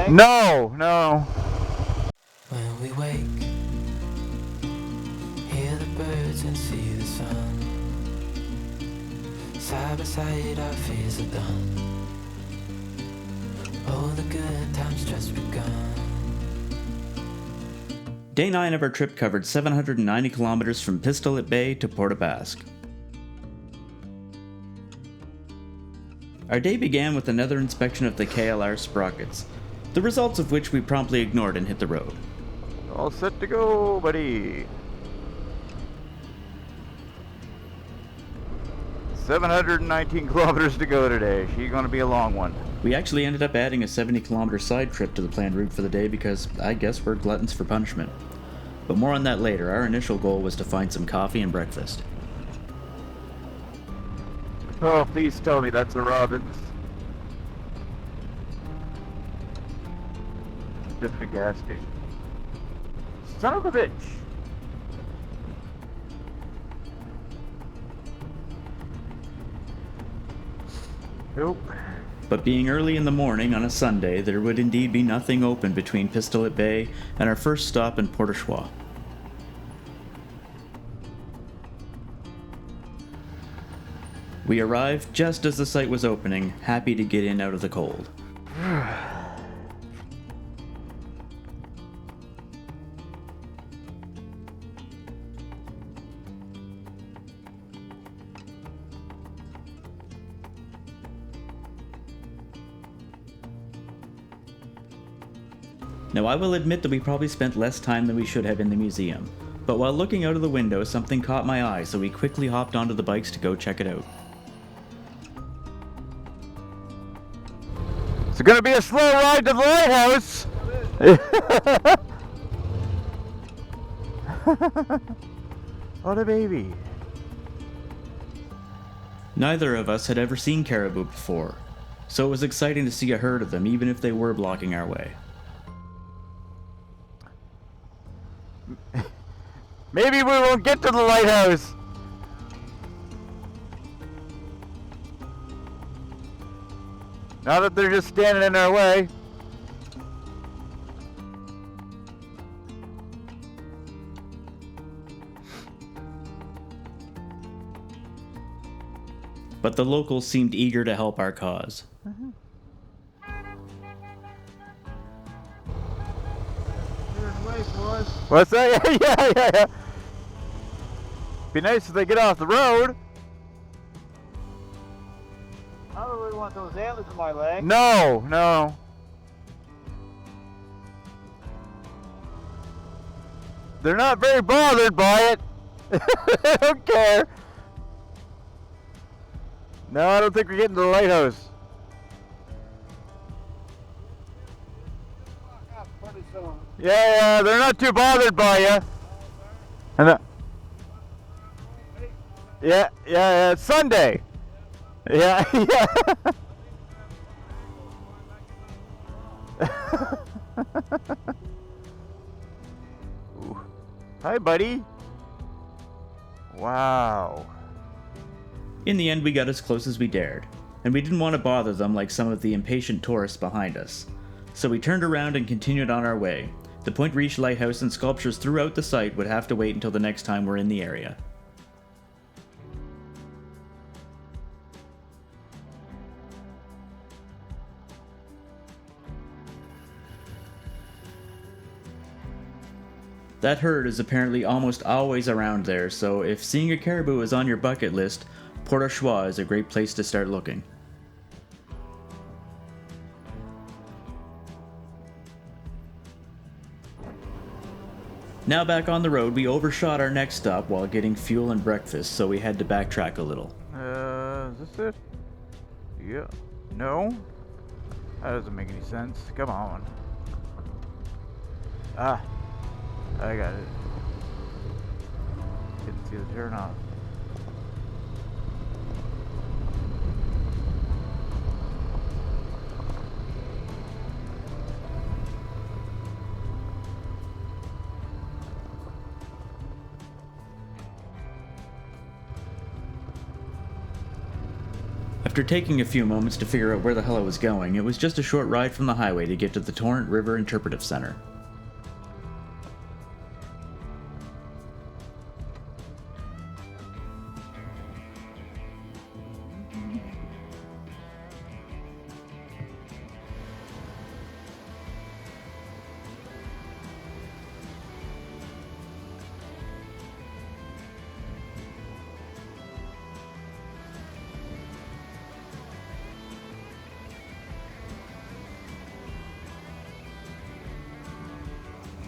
way? No. When we wake, hear the birds and see the sun. Side by side our fears are done. Oh, the good times just begun. Day 9 of our trip covered 790 kilometers from Pistolet Bay to Port aux Basques. Our day began with another inspection of the KLR sprockets, the results of which we promptly ignored and hit the road. All set to go, buddy. 719 kilometers to go today. She's gonna be a long one. We actually ended up adding a 70-kilometer side trip to the planned route for the day because I guess we're gluttons for punishment. But more on that later. Our initial goal was to find some coffee and breakfast. Oh, please tell me that's a Robbins. Just a gas station. Son of a bitch. Nope. But being early in the morning on a Sunday, there would indeed be nothing open between Pistolet Bay and our first stop in Port aux Choix. We arrived just as the site was opening, happy to get in out of the cold. Now I will admit that we probably spent less time than we should have in the museum, but while looking out of the window something caught my eye, so we quickly hopped onto the bikes to go check it out. It's gonna be a slow ride to the lighthouse. What a baby. Neither of us had ever seen caribou before, so it was exciting to see a herd of them even if they were blocking our way. Maybe we won't get to the lighthouse. Now that they're just standing in our way. But the locals seemed eager to help our cause. What's that? Yeah. Be nice if they get off the road. I don't really want those antlers in my leg. No. They're not very bothered by it. They don't care. No, I don't think we're getting to the lighthouse. Yeah, they're not too bothered by you. And yeah, it's Sunday. Yeah. Ooh. Hi, buddy. Wow. In the end, we got as close as we dared, and we didn't want to bother them like some of the impatient tourists behind us. So we turned around and continued on our way. The Point Riche lighthouse and sculptures throughout the site would have to wait until the next time we're in the area. That herd is apparently almost always around there, so if seeing a caribou is on your bucket list, Port aux Choix is a great place to start looking. Now back on the road, we overshot our next stop while getting fuel and breakfast, so we had to backtrack a little. Is this it? Yeah. No? That doesn't make any sense. Come on. Ah. I got it. Didn't see the turn off. After After taking a few moments to figure out where the hell I was going, it was just a short ride from the highway to get to the Torrent River Interpretive Center.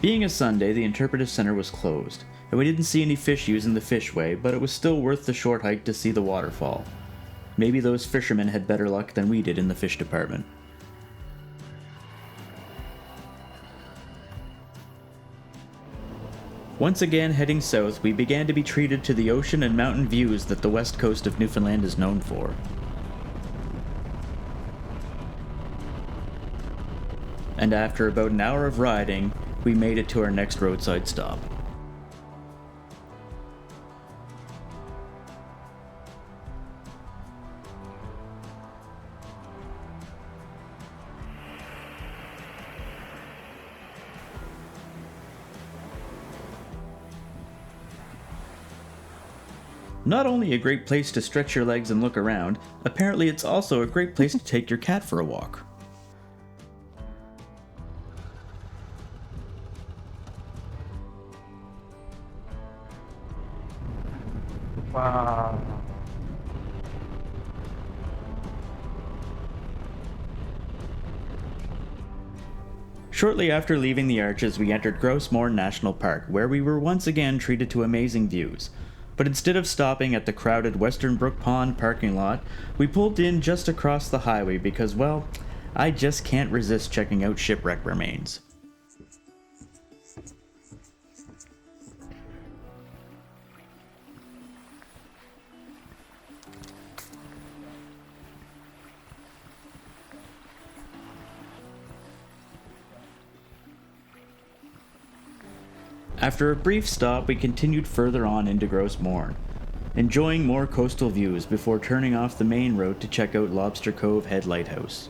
Being a Sunday, the Interpretive Center was closed, and we didn't see any fish using the fishway, but it was still worth the short hike to see the waterfall. Maybe those fishermen had better luck than we did in the fish department. Once again heading south, we began to be treated to the ocean and mountain views that the west coast of Newfoundland is known for. And after about an hour of riding, we made it to our next roadside stop. Not only a great place to stretch your legs and look around, apparently it's also a great place to take your cat for a walk. Wow. Shortly after leaving the Arches, we entered Grossmore National Park, where we were once again treated to amazing views. But instead of stopping at the crowded Western Brook Pond parking lot, we pulled in just across the highway because, well, I just can't resist checking out shipwreck remains. After a brief stop, we continued further on into Grossmore, enjoying more coastal views before turning off the main road to check out Lobster Cove Head Lighthouse.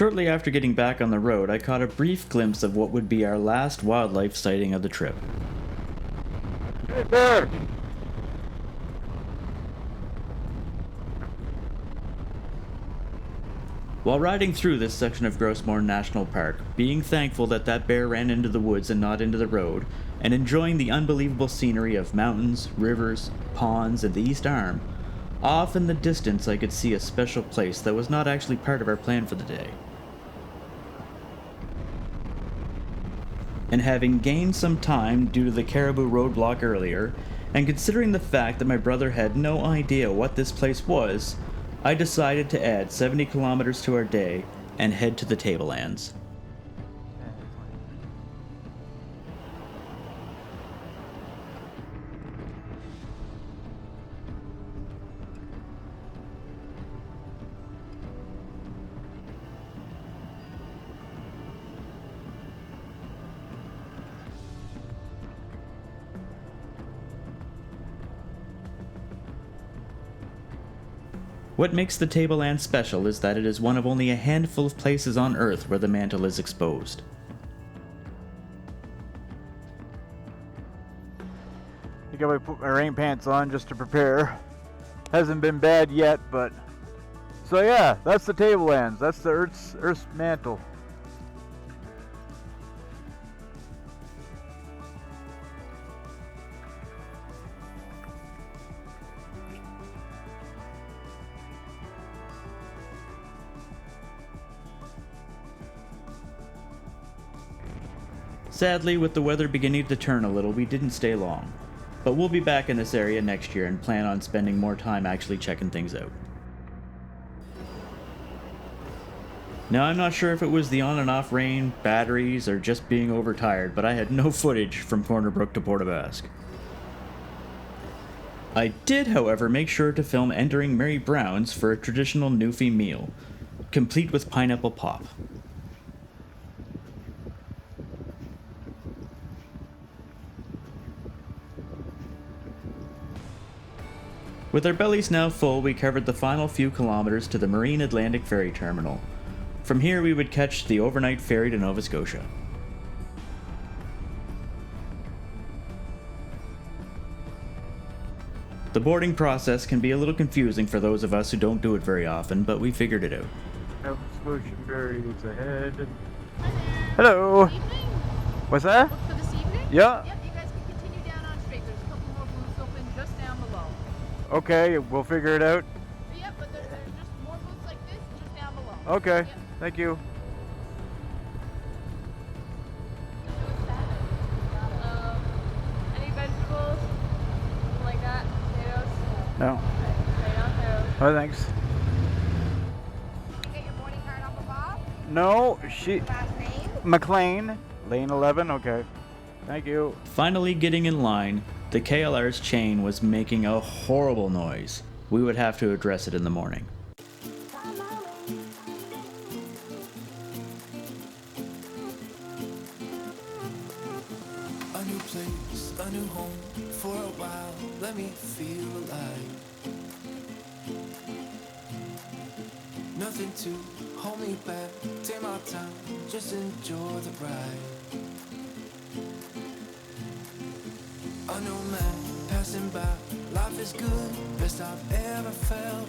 Shortly after getting back on the road, I caught a brief glimpse of what would be our last wildlife sighting of the trip. Hey there! While riding through this section of Grossmore National Park, being thankful that that bear ran into the woods and not into the road, and enjoying the unbelievable scenery of mountains, rivers, ponds, and the East Arm, off in the distance I could see a special place that was not actually part of our plan for the day. And having gained some time due to the caribou roadblock earlier, and considering the fact that my brother had no idea what this place was, I decided to add 70 kilometers to our day and head to the Tablelands. What makes the Tablelands special is that it is one of only a handful of places on Earth where the mantle is exposed. I think I would put my rain pants on just to prepare. Hasn't been bad yet, but... So yeah, that's the Tablelands. That's the Earth's mantle. Sadly, with the weather beginning to turn a little, we didn't stay long. But we'll be back in this area next year and plan on spending more time actually checking things out. Now, I'm not sure if it was the on and off rain, batteries, or just being overtired, but I had no footage from Corner Brook to Port Basque. I did, however, make sure to film entering Mary Brown's for a traditional Newfie meal, complete with pineapple pop. With our bellies now full, we covered the final few kilometers to the Marine Atlantic Ferry Terminal. From here, we would catch the overnight ferry to Nova Scotia. The boarding process can be a little confusing for those of us who don't do it very often, but we figured it out. Nova Scotia ferry is ahead. Hello. Evening. What's that? Book for this evening? Yeah. Yep, you guys can continue down on straight. There's a couple more booths open just down below. Okay, we'll figure it out. Yep, but there's just more booths like this just down below. Okay, Yep. thank you. Any vegetables? Something like that? Potatoes? No. Right on through. Oh, thanks. Did you get your boarding card off of Bob? No, she... Last name? McLean, lane 11, okay. Thank you. Finally getting in line, the KLR's chain was making a horrible noise. We would have to address it in the morning. A new place, a new home. For a while, let me feel alive. Nothing to hold me back. Take my time, just enjoy the ride. A new man passing by. Life is good, best I've ever felt.